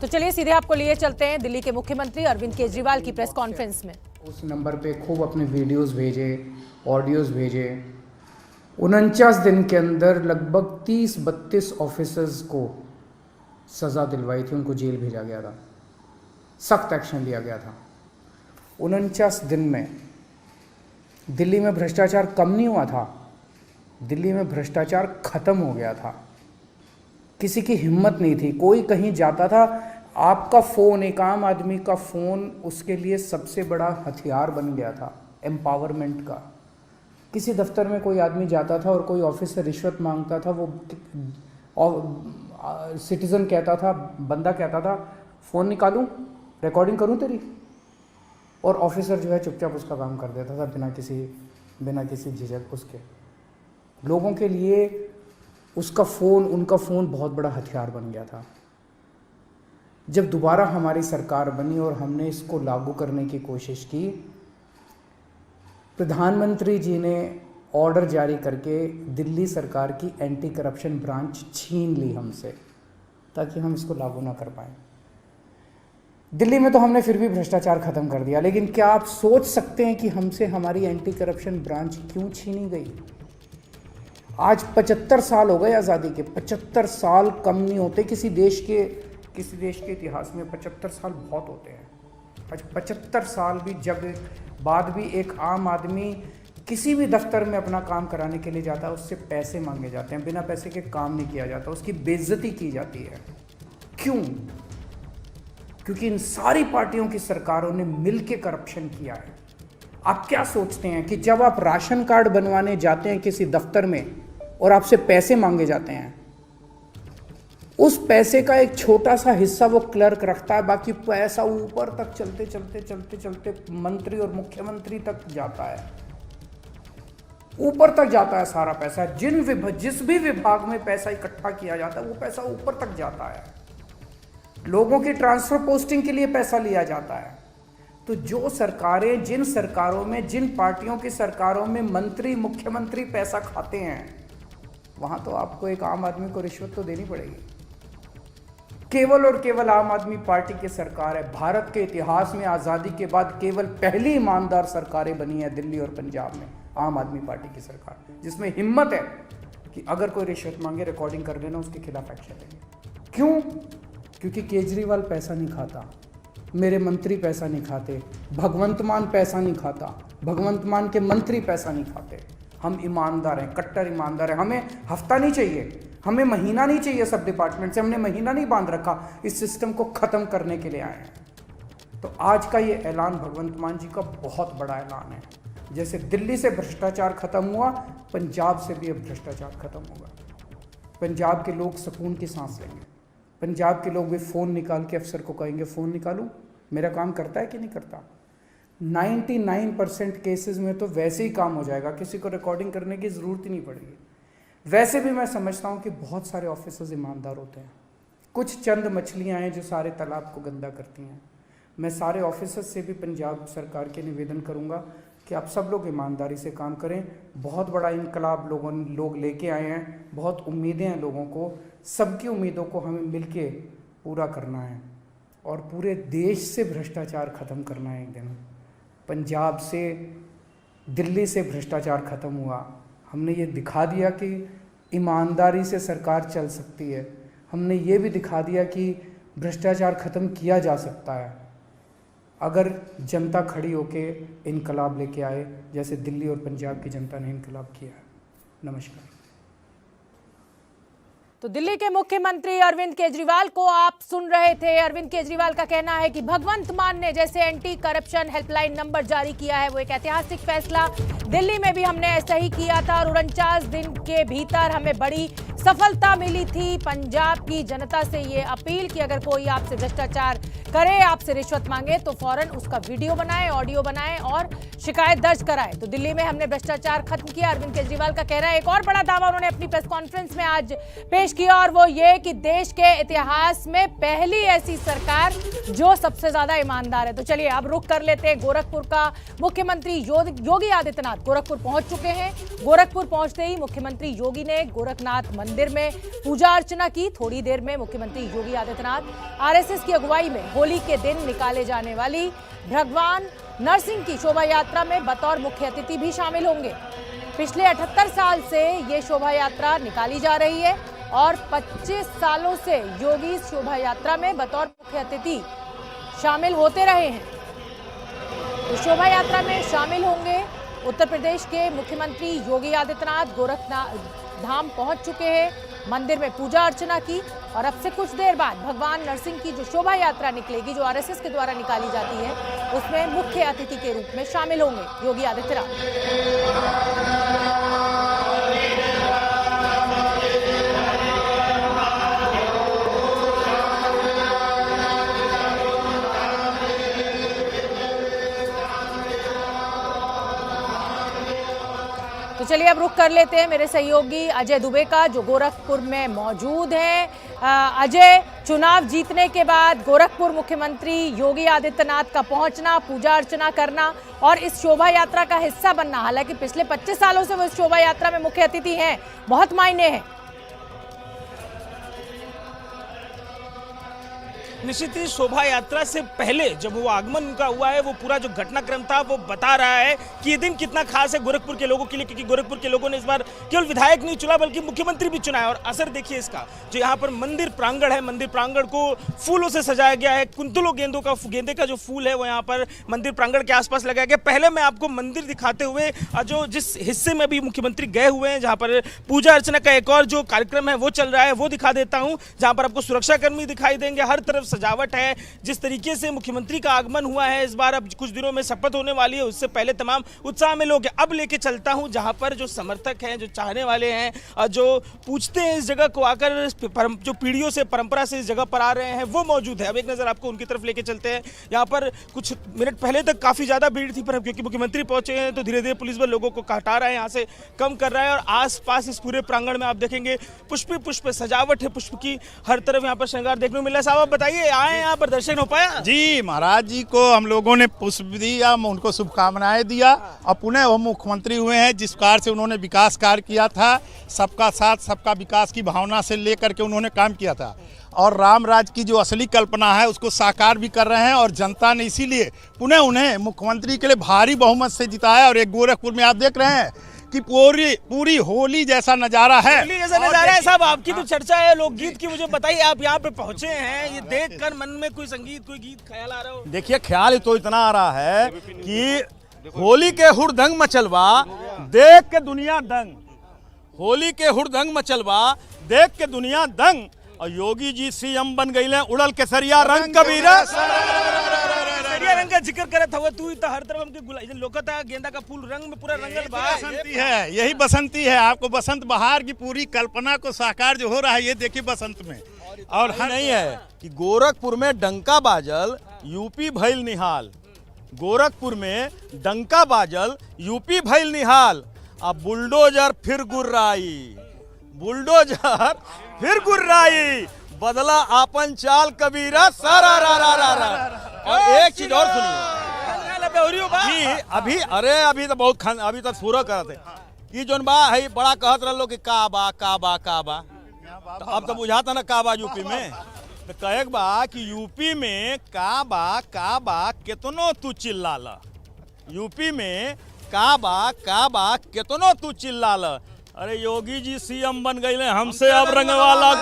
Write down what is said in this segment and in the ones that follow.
तो चलिए सीधे आपको लिए चलते हैं दिल्ली के मुख्यमंत्री अरविंद केजरीवाल की प्रेस कॉन्फ्रेंस में। उस नंबर पे खूब अपने वीडियोस भेजे, ऑडियोज भेजे। 49 दिन के अंदर लगभग 30-32 ऑफिसर्स को सज़ा दिलवाई थी, उनको जेल भेजा गया था, सख्त एक्शन लिया गया था। 49 दिन में दिल्ली में भ्रष्टाचार कम नहीं हुआ था, दिल्ली में भ्रष्टाचार खत्म हो गया था। किसी की हिम्मत नहीं थी, कोई कहीं जाता था, आपका फ़ोन, एक आम आदमी का फ़ोन उसके लिए सबसे बड़ा हथियार बन गया था एम्पावरमेंट का। किसी दफ्तर में कोई आदमी जाता था और कोई ऑफिस से रिश्वत मांगता था, वो सिटीज़न कहता था, बंदा कहता था, फ़ोन निकालूं, रिकॉर्डिंग करूं तेरी, और ऑफिसर जो है चुपचाप उसका काम कर देता था बिना किसी झिझक उसके। लोगों के लिए उसका फ़ोन, उनका फ़ोन बहुत बड़ा हथियार बन गया था। जब दोबारा हमारी सरकार बनी और हमने इसको लागू करने की कोशिश की, प्रधानमंत्री जी ने ऑर्डर जारी करके दिल्ली सरकार की एंटी करप्शन ब्रांच छीन ली हमसे, ताकि हम इसको लागू ना कर पाएँ। दिल्ली में तो हमने फिर भी भ्रष्टाचार खत्म कर दिया, लेकिन क्या आप सोच सकते हैं कि हमसे हमारी एंटी करप्शन ब्रांच क्यों छीनी गई? आज 75 साल हो गए आज़ादी के। 75 साल कम नहीं होते किसी देश के इतिहास में। 75 साल बहुत होते हैं। आज 75 साल भी जब बाद भी एक आम आदमी किसी भी दफ्तर में अपना काम कराने के लिए जाता है, उससे पैसे मांगे जाते हैं, बिना पैसे के काम नहीं किया जाता, उसकी बेइज्जती की जाती है। क्यों? क्योंकि इन सारी पार्टियों की सरकारों ने मिलकर करप्शन किया है। आप क्या सोचते हैं कि जब आप राशन कार्ड बनवाने जाते हैं किसी दफ्तर में और आपसे पैसे मांगे जाते हैं, उस पैसे का एक छोटा सा हिस्सा वो क्लर्क रखता है, बाकी पैसा ऊपर तक चलते मंत्री और मुख्यमंत्री तक जाता है, ऊपर तक जाता है सारा पैसा। जिस भी विभाग में पैसा इकट्ठा किया जाता है वो पैसा ऊपर तक जाता है। लोगों की ट्रांसफर पोस्टिंग के लिए पैसा लिया जाता है। तो जो सरकारें, जिन सरकारों में, जिन पार्टियों की सरकारों में मंत्री मुख्यमंत्री पैसा खाते हैं, वहां तो आपको एक आम आदमी को रिश्वत तो देनी पड़ेगी। केवल और केवल आम आदमी पार्टी की सरकार है। भारत के इतिहास में आज़ादी के बाद केवल पहली ईमानदार सरकारें बनी है दिल्ली और पंजाब में, आम आदमी पार्टी की सरकार, जिसमें हिम्मत है कि अगर कोई रिश्वत मांगे रिकॉर्डिंग कर देना, उसके खिलाफ एक्शन लेंगे। क्यों? क्योंकि केजरीवाल पैसा नहीं खाता, मेरे मंत्री पैसा नहीं खाते, भगवंत मान पैसा नहीं खाता, भगवंत मान के मंत्री पैसा नहीं खाते। हम ईमानदार हैं, कट्टर ईमानदार हैं। हमें हफ्ता नहीं चाहिए, हमें महीना नहीं चाहिए सब डिपार्टमेंट से। हमने महीना नहीं बांध रखा, इस सिस्टम को ख़त्म करने के लिए आए हैं। तो आज का ये ऐलान भगवंत मान जी का बहुत बड़ा ऐलान है। जैसे दिल्ली से भ्रष्टाचार खत्म हुआ, पंजाब से भी अब भ्रष्टाचार खत्म होगा। पंजाब के लोग सुकून की सांस लेंगे। पंजाब के लोग भी फ़ोन निकाल के अफसर को कहेंगे, फ़ोन निकालूं, मेरा काम करता है कि नहीं करता। 99% केसेस में तो वैसे ही काम हो जाएगा, किसी को रिकॉर्डिंग करने की ज़रूरत ही नहीं पड़ेगी। वैसे भी मैं समझता हूँ कि बहुत सारे ऑफिसर्स ईमानदार होते हैं, कुछ चंद मछलियाँ हैं जो सारे तालाब को गंदा करती हैं। मैं सारे ऑफिसर्स से भी पंजाब सरकार के निवेदन करूँगा कि आप सब लोग ईमानदारी से काम करें। बहुत बड़ा इनकलाब लोग लेके आए हैं, बहुत उम्मीदें हैं लोगों को, सबकी उम्मीदों को हमें मिलके पूरा करना है और पूरे देश से भ्रष्टाचार ख़त्म करना है। एक दिन पंजाब से, दिल्ली से भ्रष्टाचार ख़त्म हुआ। हमने ये दिखा दिया कि ईमानदारी से सरकार चल सकती है। हमने ये भी दिखा दिया कि भ्रष्टाचार ख़त्म किया जा सकता है अगर जनता खड़ी होके इनकलाब लेके आए, जैसे दिल्ली और पंजाब की जनता ने इनकलाब किया है। नमस्कार। तो दिल्ली के मुख्यमंत्री अरविंद केजरीवाल को आप सुन रहे थे। अरविंद केजरीवाल का कहना है कि भगवंत मान ने जैसे एंटी करप्शन हेल्पलाइन नंबर जारी किया है, वो एक ऐतिहासिक फैसला। दिल्ली में भी हमने ऐसा ही किया था और 49 दिन के भीतर हमें बड़ी सफलता मिली थी। पंजाब की जनता से ये अपील कि अगर कोई आपसे भ्रष्टाचार करे, आपसे रिश्वत मांगे, तो फौरन उसका वीडियो बनाए, ऑडियो बनाए और शिकायत दर्ज कराए। तो दिल्ली में हमने भ्रष्टाचार खत्म किया, अरविंद केजरीवाल का कह रहा है। एक और बड़ा दावा उन्होंने अपनी प्रेस कॉन्फ्रेंस में आज पेश किया और वो ये कि देश के इतिहास में पहली ऐसी सरकार जो सबसे ज्यादा ईमानदार है। तो चलिए अब रुख कर लेते हैं गोरखपुर का। मुख्यमंत्री योगी आदित्यनाथ गोरखपुर पहुंच चुके हैं। गोरखपुर पहुंचते ही मुख्यमंत्री योगी ने गोरखनाथ मंदिर में पूजा अर्चना की। थोड़ी देर में मुख्यमंत्री योगी आदित्यनाथ आरएसएस की अगुवाई में होली के दिन निकाले जाने वाली भगवान नरसिंह की शोभा यात्रा में बतौर मुख्य अतिथि भी शामिल होंगे। पिछले 78 साल से ये शोभा यात्रा निकाली जा रही है और 25 सालों से योगी इस शोभा यात्रा में बतौर मुख्य अतिथि शामिल होते रहे हैं। तो शोभा यात्रा में शामिल होंगे उत्तर प्रदेश के मुख्यमंत्री योगी आदित्यनाथ। गोरखनाथ धाम पहुंच चुके हैं, मंदिर में पूजा अर्चना की और अब से कुछ देर बाद भगवान नरसिंह की जो शोभा यात्रा निकलेगी, जो आरएसएस के द्वारा निकाली जाती है, उसमें मुख्य अतिथि के रूप में शामिल होंगे योगी आदित्यनाथ। तो चलिए अब रुख कर लेते हैं मेरे सहयोगी अजय दुबे का, जो गोरखपुर में मौजूद हैं। अजय, चुनाव जीतने के बाद गोरखपुर मुख्यमंत्री योगी आदित्यनाथ का पहुंचना, पूजा अर्चना करना और इस शोभा यात्रा का हिस्सा बनना, हालांकि पिछले 25 सालों से वो इस शोभा यात्रा में मुख्य अतिथि हैं, बहुत मायने हैं। निश्चित ही शोभा यात्रा से पहले जब वो आगमन उनका हुआ है, वो पूरा जो घटनाक्रम था वो बता रहा है कि ये दिन कितना खास है गोरखपुर के लोगों के लिए, क्योंकि गोरखपुर के लोगों ने इस बार केवल विधायक नहीं चुना बल्कि मुख्यमंत्री भी चुना है। और असर देखिए इसका, जो यहाँ पर मंदिर प्रांगण है, मंदिर प्रांगण को फूलों से सजाया गया है। कुंतलों गेंदे का जो फूल है वो यहाँ पर मंदिर प्रांगण के आसपास लगाया गया। पहले मैं आपको मंदिर दिखाते हुए जो जिस हिस्से में भी मुख्यमंत्री गए हुए हैं, जहाँ पर पूजा अर्चना का एक और जो कार्यक्रम है वो चल रहा है, वो दिखा देता हूँ। जहाँ पर आपको सुरक्षाकर्मी दिखाई देंगे, हर तरफ सजावट है। जिस तरीके से मुख्यमंत्री का आगमन हुआ है इस बार, अब कुछ दिनों में शपथ होने वाली है, उससे पहले तमाम उत्साह में लोग हैं। अब लेके चलता हूं जहां पर जो समर्थक हैं, जो चाहने वाले हैं, जो पूछते हैं इस जगह को आकर, जो पीढ़ियों से परंपरा से इस जगह पर आ रहे हैं, वो मौजूद है। अब एक नजर आपको उनकी तरफ लेके चलते हैं। यहाँ पर कुछ मिनट पहले तक काफी ज्यादा भीड़ थी, पर क्योंकि मुख्यमंत्री पहुंचे हैं तो धीरे धीरे पुलिस बल लोगों को हटा रहा है, यहाँ से कम कर रहा है। और आसपास इस पूरे प्रांगण में आप देखेंगे पुष्प पुष्प सजावट है, पुष्प की हर तरफ यहाँ पर श्रृंगार देखने को मिल रहा है। साहब आप बताइए, आए यहाँ पर दर्शन हो पाया? जी, महाराज जी को हम लोगों ने पुष्प दिया, उनको शुभकामनाएं दिया और पुनः वो मुख्यमंत्री हुए हैं। जिस कार्य से उन्होंने विकास कार्य किया था, सबका साथ सबका विकास की भावना से लेकर के उन्होंने काम किया था, और राम राज की जो असली कल्पना है उसको साकार भी कर रहे हैं। और जनता ने इसीलिए पुनः उन्हें मुख्यमंत्री के लिए भारी बहुमत से जिताया। और एक गोरखपुर में आप देख रहे हैं कि पूरी होली जैसा नजारा है। होली जैसा नजारा है। साहब आपकी तो चर्चा है लोकगीत की, मुझे बताइए, आप यहाँ पे पहुंचे हैं, ये देखकर मन में कोई संगीत, कोई गीत ख्याल आ रहा हो? देखिए, ख्याल तो इतना आ रहा है कि होली के हुड़दंग मचलवा देख के दुनिया दंग, होली के हुड़दंग मचलवा देख के दुनिया दंग, और योगी जी सीएम बन गई ले उड़ल केसरिया रंग कबीरा। रंग का जिक्र करत हुआ तू तो हर तरफ हमके लोकता गेंदा का फूल रंग में पूरा रंगल बा। बसंती है, यही बसंती है। आपको बसंत बहार की पूरी कल्पना को साकार जो हो रहा है, ये देखिए बसंत में। और नहीं है कि गोरखपुर में डंका बाजल यूपी भइल निहाल, गोरखपुर में डंका बाजल यूपी भइल निहाल, अब बुलडोजर फिर गुर्राई, बुलडोजर फिर गुर्राई, बदला आपन चाल कबीरा सारा रा रा रा रा। और एक चीज और सुनिए जी, अभी तो बहुत अभी तक पूरा करते ये जोन बा है, बड़ा कहत रहो कि का बा का बा का बा, तो अब तो बुझाता ना का बा यूपी में, तो कहे बा कि यूपी में का बा कितनो तू चिल्लाला, यूपी में का बा कितनो तू चिल्लाला। अरे योगी जी सीएम बन गए, हमसे अब रंग वाला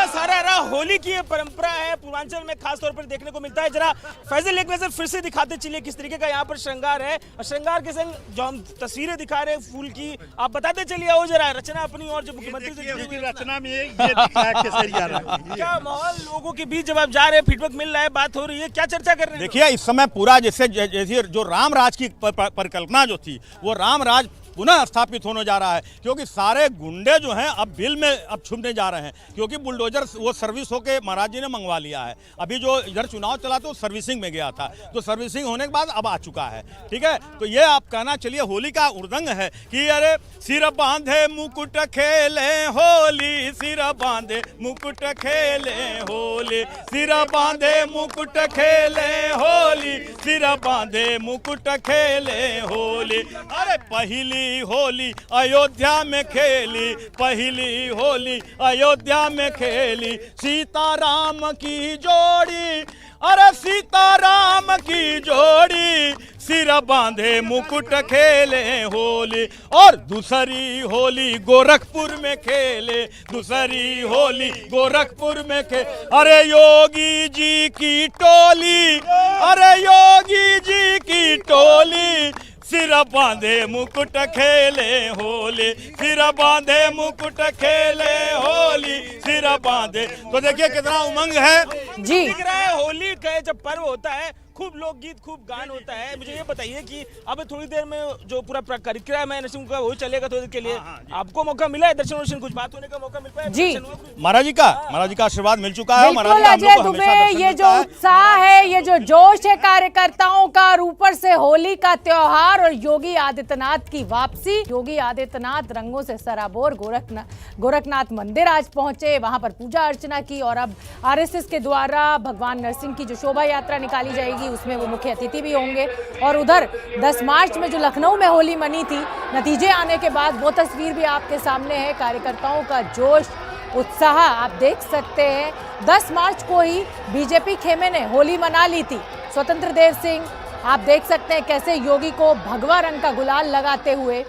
सारा होली की ये परंपरा है, पूर्वांचल में खास तौर पर देखने को मिलता है। जरा फैजल एक नजर फिर से दिखाते चलिए किस तरीके का यहाँ पर श्रृंगार है, और श्रृंगार के संग जो हम तस्वीरें दिखा रहे हैं फूल की, आप बताते चलिए वो जरा रचना अपनी और जो मुख्यमंत्री से जुड़ी हुई रचना में ये दिखा है केसरिया रंग। क्या माहौल लोगों के बीच जब आप जा रहे हैं, फीडबैक मिल रहा है, बात हो रही है, क्या चर्चा कर रहे हैं? देखिए, इस समय पूरा जैसे जो राम राज की परिकल्पना जो थी, वो राम राज पुनः स्थापित होने जा रहा है, क्योंकि सारे गुंडे जो हैं अब बिल में अब छुपने जा रहे हैं, क्योंकि बुलडोजर वो सर्विस होके महाराज जी ने मंगवा लिया है। अभी जो इधर चुनाव चला तो सर्विसिंग में गया था, तो सर्विसिंग होने के बाद अब आ चुका है। ठीक है, तो ये आप कहना चलिए होली का उर्दंग है कि अरे सिर बांधे मुकुट खेले होली, सिर बांधे मुकुट खेले होली, सिर बांधे मुकुट खेले होली, सिर बांधे मुकुट खेले होली। अरे पहली होली अयोध्या में खेली, पहली होली अयोध्या में खेली, सीताराम की जोड़ी, अरे सीताराम की जोड़ी, सिर बांधे मुकुट खेले होली। और दूसरी होली गोरखपुर में खेले, दूसरी होली गोरखपुर में अरे योगी जी की टोली, अरे योगी जी की टोली, सिर बांधे मुकुट खेले होली, सिर बांधे मुकुट खेले होली, सिर बांधे। तो देखिए कितना उमंग है जी। दिख रहा है। होली का जब पर्व होता है खूब लोकगीत खूब गान होता है। मुझे ये बताइए कि अब थोड़ी देर में जो पूरा कार्यक्रम है नरसिंह का वो चलेगा थोड़ी देर के लिए। आपको मौका मिला है दर्शन वर्शन कुछ बात होने का मौका मिल पाया जी। महाराज जी का आशीर्वाद मिल चुका है। बिल्कुल अजय दुबे, ये जो उत्साह है, ये जो जोश है कार्यकर्ताओं का, और ऊपर से होली का त्योहार और योगी आदित्यनाथ की वापसी। योगी आदित्यनाथ रंगों से सराबोर गोरखनाथ मंदिर आज पहुंचे, वहां पर पूजा अर्चना की, और अब आरएसएस के द्वारा भगवान नरसिंह की जो शोभा यात्रा निकाली जाएगी उसमें वो मुख्य अतिथि भी होंगे। और उधर 10 मार्च में जो लखनऊ में होली मनी थी, नतीजे आने के बाद वो तस्वीर भी आपके सामने है। कार्यकर्ताओं का जोश उत्साह आप देख सकते हैं। 10 मार्च को ही बीजेपी खेमे ने होली मना ली थी। स्वतंत्र देव सिंह आप देख सकते हैं कैसे योगी को भगवा रंग का गुलाल लगाते हुए,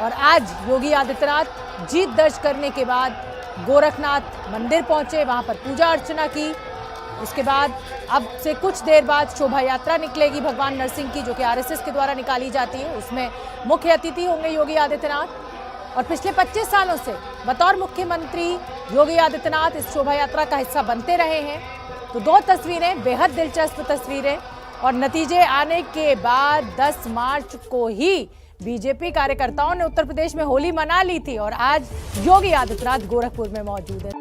और आज योगी आदित्यनाथ जीत दर्ज करने के बाद गोरखनाथ मंदिर पहुंचे, वहां पर पूजा अर्चना की। उसके बाद अब से कुछ देर बाद शोभा यात्रा निकलेगी भगवान नरसिंह की, जो कि आरएसएस के द्वारा निकाली जाती है। उसमें मुख्य अतिथि होंगे योगी आदित्यनाथ, और पिछले 25 सालों से बतौर मुख्यमंत्री योगी आदित्यनाथ इस शोभा यात्रा का हिस्सा बनते रहे हैं। तो 2 तस्वीरें, बेहद दिलचस्प तस्वीरें, और नतीजे आने के बाद 10 मार्च को ही बीजेपी कार्यकर्ताओं ने उत्तर प्रदेश में होली मना ली थी, और आज योगी आदित्यनाथ गोरखपुर में मौजूद है।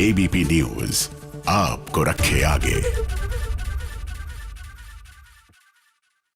एबीपी न्यूज आपको रखे आगे।